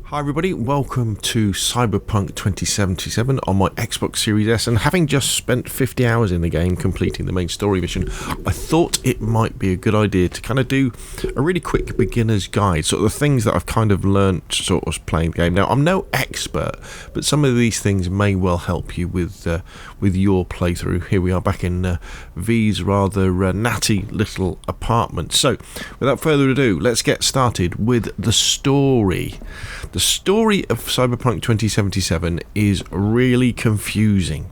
Hi everybody, welcome to Cyberpunk 2077 on my Xbox Series S, and having just spent 50 hours in the game completing the main story mission, I thought it might be a good idea to kind of do a really quick beginner's guide, sort of the things that I've kind of learnt sort of playing the game. Now, I'm no expert, but some of these things may well help you with your playthrough. Here we are back in V's rather natty little apartment. So, without further ado, let's get started with the story. The story of Cyberpunk 2077 is really confusing,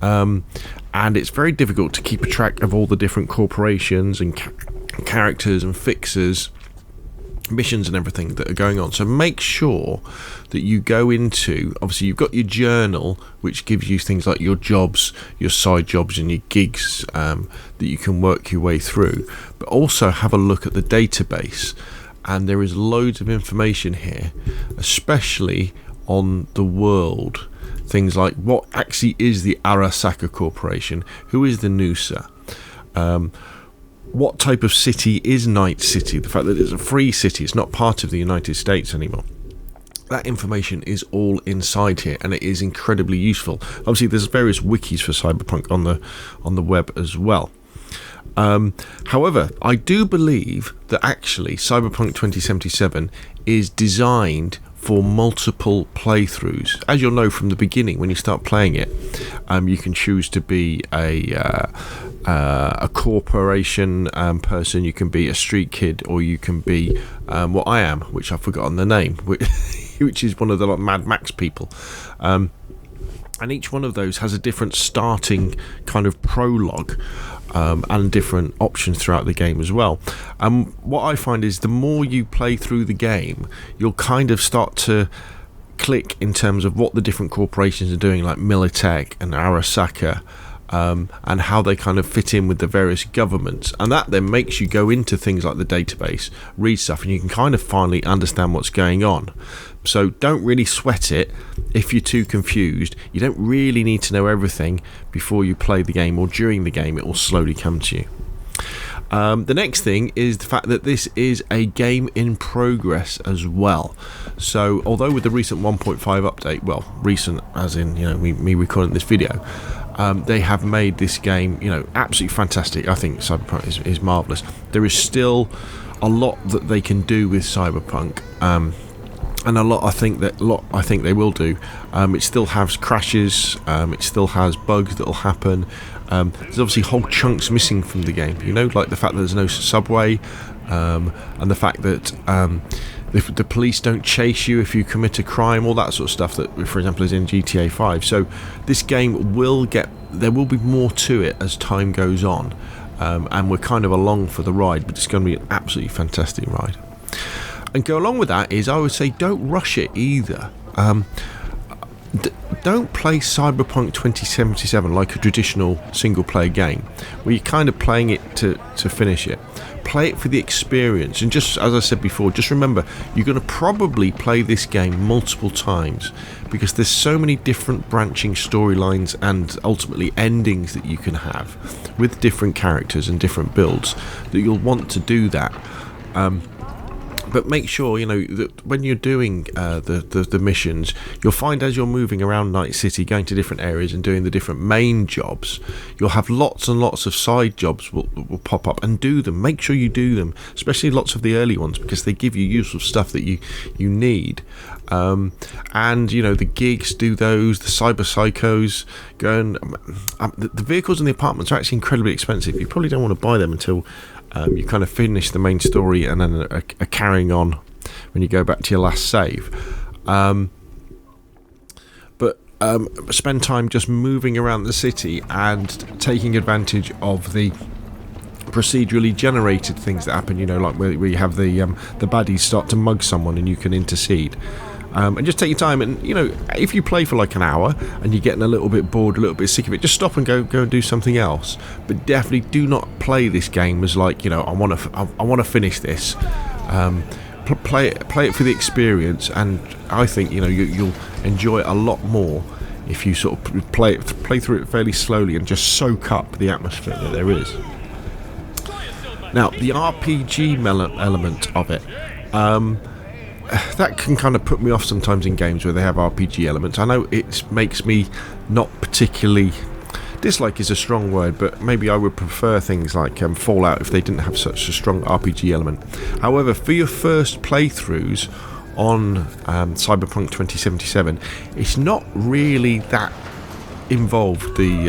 and it's very difficult to keep a track of all the different corporations and characters and fixers, missions and everything that are going on. So make sure that you go into, obviously you've got your journal, which gives you things like your jobs, your side jobs and your gigs that you can work your way through, but also have a look at the database. And there is loads of information here, especially on the world. Things like what actually is the Arasaka Corporation, who is the Nusa, what type of city is Night City, the fact that it's a free city, it's not part of the United States anymore. That information is all inside here, and it is incredibly useful. Obviously, there's various wikis for Cyberpunk on the web as well. However, I do believe that actually Cyberpunk 2077 is designed for multiple playthroughs. As you'll know from the beginning, when you start playing it, you can choose to be a corporation person, you can be a street kid, or you can be what I am, which I've forgotten the name, which is one of the Mad Max people. And each one of those has a different starting kind of prologue and different options throughout the game as well. What I find is the more you play through the game, you'll kind of start to click in terms of what the different corporations are doing, like Militech and Arasaka, and how they kind of fit in with the various governments. And that then makes you go into things like the database, read stuff, and you can kind of finally understand what's going on. So don't really sweat it if you're too confused. You don't really need to know everything before you play the game, or during the game it will slowly come to you. The next thing is the fact that this is a game in progress as well. So although with the recent 1.5 update, well, recent as in, you know, me recording this video, they have made this game, you know, absolutely fantastic. I think Cyberpunk is marvellous. There is still a lot that they can do with Cyberpunk, and a lot I think they will do. It still has crashes, it still has bugs that will happen. There's obviously whole chunks missing from the game, you know, like the fact that there's no subway, and the fact that the police don't chase you if you commit a crime, all that sort of stuff that, for example, is in GTA 5. So this game there will be more to it as time goes on, and we're kind of along for the ride, but it's going to be an absolutely fantastic ride. And go along with that is, I would say, don't rush it either. Don't play Cyberpunk 2077 like a traditional single-player game, where you're kind of playing it to finish it. Play it for the experience, and just as I said before, just remember you're going to probably play this game multiple times, because there's so many different branching storylines and ultimately endings that you can have with different characters and different builds, that you'll want to do that. But make sure, you know, that when you're doing the missions, you'll find as you're moving around Night City, going to different areas and doing the different main jobs, you'll have lots and lots of side jobs will pop up, and do them. Make sure you do them, especially lots of the early ones, because they give you useful stuff that you need. And, you know, the gigs, do those, the cyber psychos, go and the vehicles in the apartments are actually incredibly expensive. You probably don't want to buy them until you kind of finish the main story and then are carrying on when you go back to your last save. But spend time just moving around the city and taking advantage of the procedurally generated things that happen, you know, like where you have the baddies start to mug someone and you can intercede. And just take your time, and, you know, if you play for like an hour and you're getting a little bit bored, a little bit sick of it, just stop and go and do something else. But definitely do not play this game as like, you know, I want to finish this. Play it for the experience, and I think, you know, you'll enjoy it a lot more if you sort of play through it fairly slowly and just soak up the atmosphere that there is. Now, the RPG element of it. that can kind of put me off sometimes in games where they have RPG elements. I know it makes me not particularly... Dislike is a strong word, but maybe I would prefer things like Fallout if they didn't have such a strong RPG element. However, for your first playthroughs on Cyberpunk 2077, it's not really that involved, the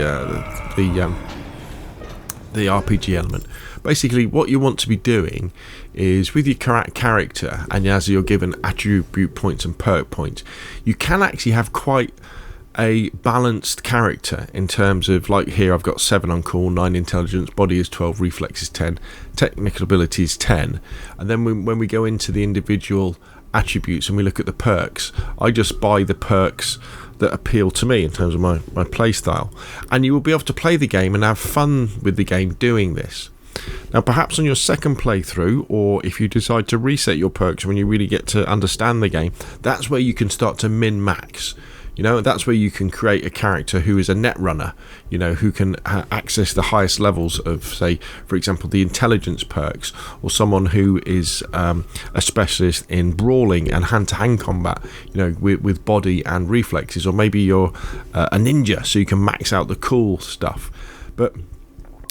RPG element. Basically, what you want to be doing is with your character, and as you're given attribute points and perk points, you can actually have quite a balanced character in terms of, like here I've got 7 on call, 9 intelligence, body is 12, reflex is 10, technical ability is 10, and then when we go into the individual attributes and we look at the perks, I just buy the perks that appeal to me in terms of my play style, and you will be able to play the game and have fun with the game doing this. Now perhaps on your second playthrough, or if you decide to reset your perks when you really get to understand the game, that's where you can start to min-max. You know, that's where you can create a character who is a net runner, you know, who can access the highest levels of, say, for example, the intelligence perks, or someone who is a specialist in brawling and hand-to-hand combat, you know, with body and reflexes, or maybe you're a ninja, so you can max out the cool stuff. But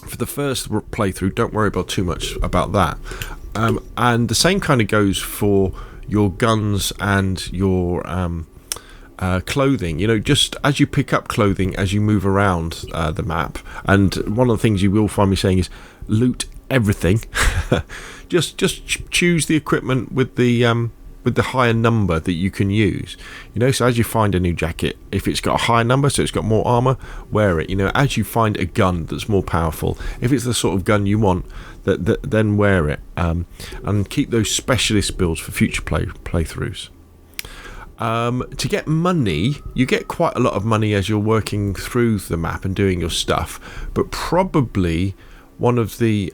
for the first playthrough, don't worry about too much about that. And the same kind of goes for your guns and your... clothing. You know, just as you pick up clothing as you move around the map, and one of the things you will find me saying is loot everything. just choose the equipment with the higher number that you can use. You know, so as you find a new jacket, if it's got a higher number, so it's got more armor, wear it. You know, as you find a gun that's more powerful, if it's the sort of gun you want, then wear it, and keep those specialist builds for future playthroughs. To get money, you get quite a lot of money as you're working through the map and doing your stuff, but probably one of the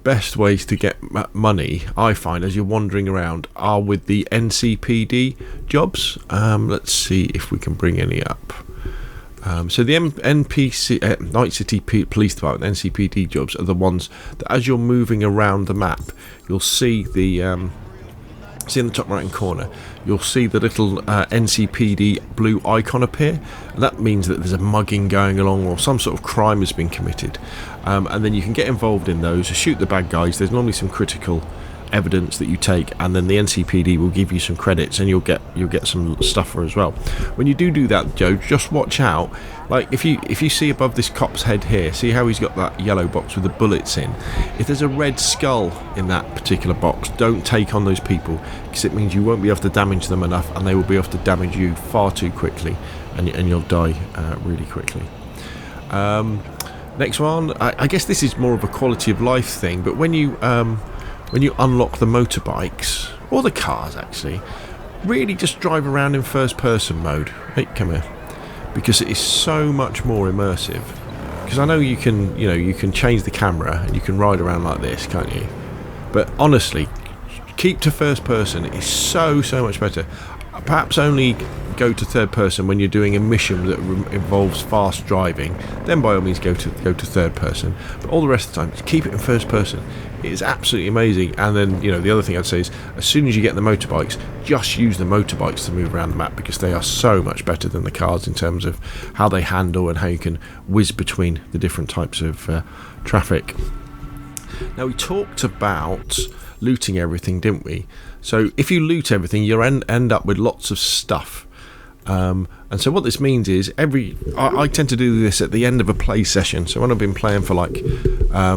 best ways to get money, I find, as you're wandering around, are with the NCPD jobs. Let's see if we can bring any up. So the Night City Police Department, NCPD jobs, are the ones that as you're moving around the map, you'll see the... See in the top right hand corner, you'll see the little NCPD blue icon appear, and that means that there's a mugging going along or some sort of crime has been committed, and then you can get involved in those, shoot the bad guys. There's normally some critical evidence that you take, and then the NCPD will give you some credits, and you'll get some stuffer as well. When you do that, Joe, just watch out. Like if you see above this cop's head here, see how he's got that yellow box with the bullets in. If there's a red skull in that particular box, don't take on those people, because it means you won't be able to damage them enough, and they will be able to damage you far too quickly, and you'll die really quickly. Next one, I guess this is more of a quality of life thing, but when you unlock the motorbikes, or the cars actually, really just drive around in first person mode. Hey, come here. Because it is so much more immersive. Because I know you can change the camera and you can ride around like this, can't you? But honestly, keep to first person. It is so much better. Perhaps only go to third person when you're doing a mission that involves fast driving. Then by all means go to third person. But all the rest of the time, just keep it in first person. It is absolutely amazing. And then, you know, the other thing I'd say is, as soon as you get the motorbikes, just use the motorbikes to move around the map, because they are so much better than the cars in terms of how they handle and how you can whiz between the different types of traffic. Now, we talked about looting everything, didn't we? So if you loot everything, you'll end up with lots of stuff. And so what this means is I tend to do this at the end of a play session. So when I've been playing for like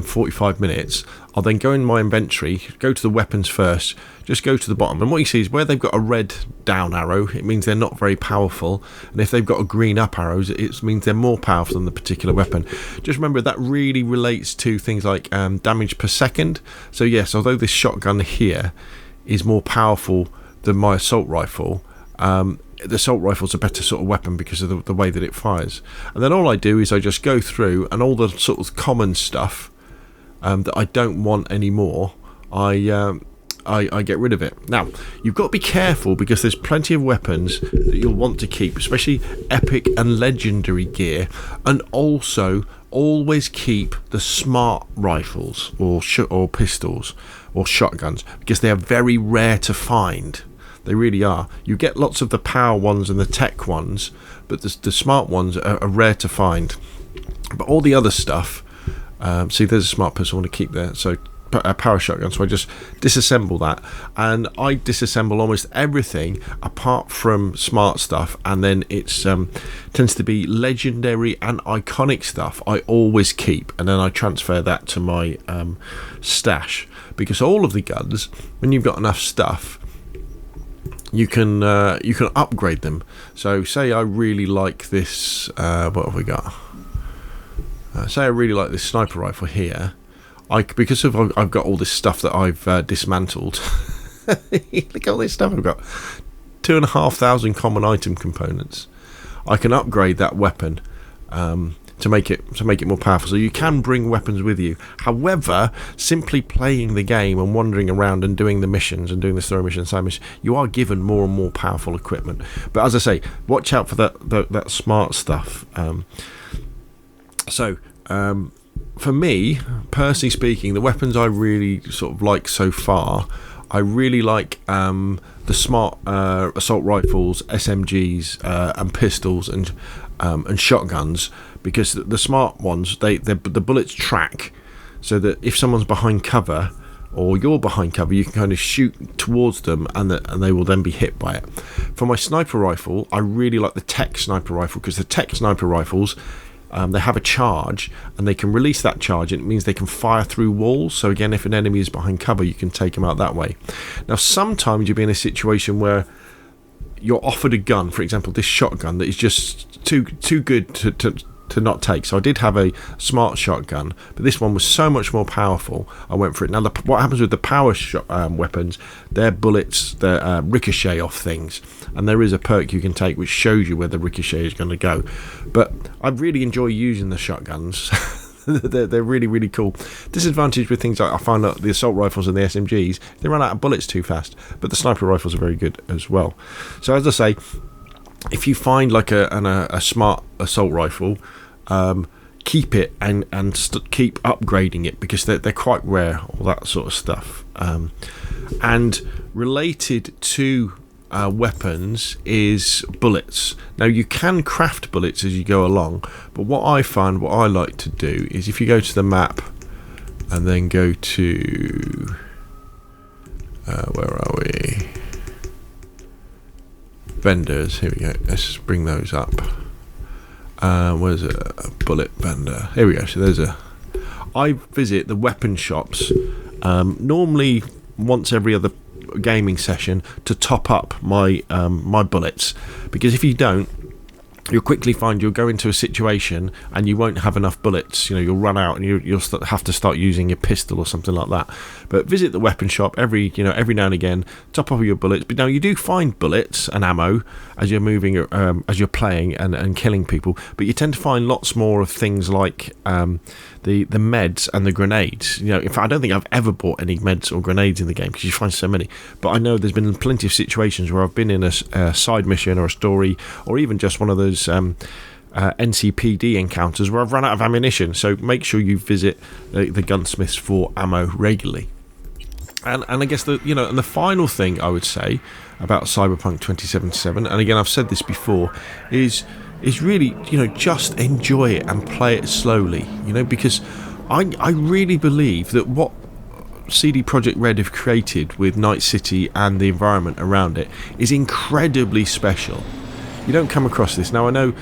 45 minutes, I'll then go in my inventory, go to the weapons first, just go to the bottom, and what you see is where they've got a red down arrow, it means they're not very powerful, and if they've got a green up arrows, it means they're more powerful than the particular weapon. Just remember that really relates to things like damage per second. So yes, although this shotgun here is more powerful than my assault rifle, the assault rifle's a better sort of weapon because of the way that it fires. And then all I do is I just go through, and all the sort of common stuff that I don't want anymore, I get rid of it. Now, you've got to be careful, because there's plenty of weapons that you'll want to keep, especially epic and legendary gear, and also always keep the smart rifles or pistols or shotguns, because they are very rare to find. They really are. You get lots of the power ones and the tech ones, but the smart ones are rare to find. But all the other stuff, see, there's a smart pistol I want to keep there. So a power shotgun, so I just disassemble that, and I disassemble almost everything apart from smart stuff, and then it's tends to be legendary and iconic stuff I always keep, and then I transfer that to my stash, because all of the guns, when you've got enough stuff, you can upgrade them. So say I really like this, what have we got? Say I really like this sniper rifle here. Because I've got all this stuff that I've dismantled. Look at all this stuff I've got. 2,500 common item components. I can upgrade that weapon to make it more powerful. So you can bring weapons with you. However, simply playing the game and wandering around and doing the missions and doing the story mission, side mission, you are given more and more powerful equipment. But as I say, watch out for that smart stuff. For me, personally speaking, the weapons I really sort of like so far, I really like the smart assault rifles, SMGs, and pistols and shotguns, because the smart ones, the bullets track, so that if someone's behind cover or you're behind cover, you can kind of shoot towards them, and they will then be hit by it. For my sniper rifle, I really like the tech sniper rifle, because the tech sniper rifles, they have a charge, and they can release that charge, and it means they can fire through walls. So again, if an enemy is behind cover, you can take them out that way. Now, sometimes you'll be in a situation where you're offered a gun, for example, this shotgun, that is just too good to not take. So I did have a smart shotgun, but this one was so much more powerful, I went for it. Now, what happens with the power weapons, their bullets, they ricochet off things, and there is a perk you can take which shows you where the ricochet is going to go. But I really enjoy using the shotguns. They're really, really cool. Disadvantage with things like, I find that the assault rifles and the SMGs, they run out of bullets too fast, but the sniper rifles are very good as well. So as I say, if you find like a smart assault rifle, keep it and keep upgrading it, because they're quite rare, all that sort of stuff. And related to weapons is bullets. Now, you can craft bullets as you go along, but what I like to do is, if you go to the map and then go to where are we? Vendors. Here we go. Let's bring those up. Where's a bullet vendor? Here we go. So I visit the weapon shops normally once every other gaming session to top up my my bullets, because if you don't, you'll quickly find you'll go into a situation and you won't have enough bullets. You'll run out, and you'll have to start using your pistol or something like that. But visit the weapon shop every now and again, top up your bullets. But now you do find bullets and ammo as you're moving, as you're playing and killing people. But you tend to find lots more of things like the meds and the grenades. In fact, I don't think I've ever bought any meds or grenades in the game, because you find so many. But I know there's been plenty of situations where I've been in a side mission or a story, or even just one of those NCPD encounters where I've run out of ammunition. So make sure you visit the gunsmiths for ammo regularly. And I guess and the final thing I would say about Cyberpunk 2077, and again I've said this before, is really just enjoy it and play it slowly. Because I really believe that what CD Projekt Red have created with Night City and the environment around it is incredibly special. You don't come across this. Now, I know,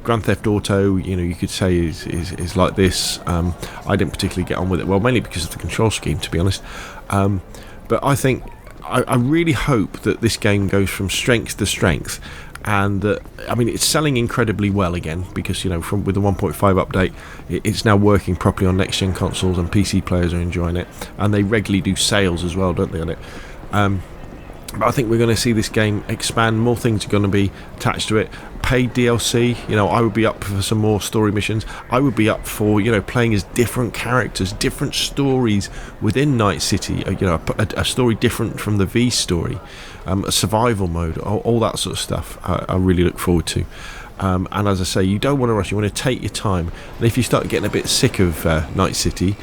Grand Theft Auto, you could say is like this. I didn't particularly get on with it, well, mainly because of the control scheme, to be honest. But I think, I really hope that this game goes from strength to strength, and that, it's selling incredibly well again, because, with the 1.5 update, it's now working properly on next-gen consoles, and PC players are enjoying it, and they regularly do sales as well, don't they, on it? But I think we're going to see this game expand. More things are going to be attached to it. Paid DLC, I would be up for some more story missions. I would be up for, playing as different characters, different stories within Night City. A story different from the V story, a survival mode, all that sort of stuff. I really look forward to. And as I say, you don't want to rush. You want to take your time. And if you start getting a bit sick of Night City,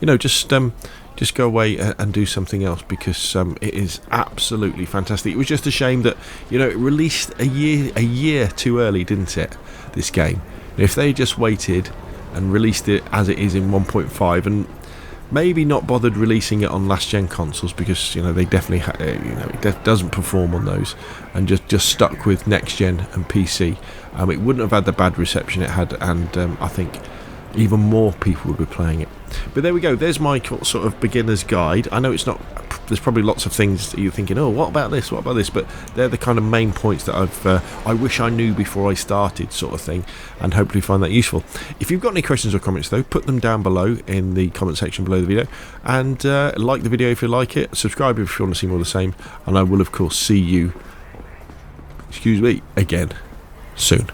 just go away and do something else, because it is absolutely fantastic. It was just a shame that it released a year too early, didn't it? This game. If they just waited and released it as it is in 1.5, and maybe not bothered releasing it on last gen consoles, because they definitely it doesn't perform on those, and just stuck with next gen and PC, it wouldn't have had the bad reception it had, and I think even more people would be playing it. But there we go, there's my sort of beginner's guide. I know it's not, there's probably lots of things that you're thinking, oh, what about this, but they're the kind of main points that I wish I knew before I started, sort of thing, and hopefully find that useful. If you've got any questions or comments though, put them down below in the comment section below the video, and like the video if you like it, subscribe if you want to see more of the same, and I will of course see you again soon.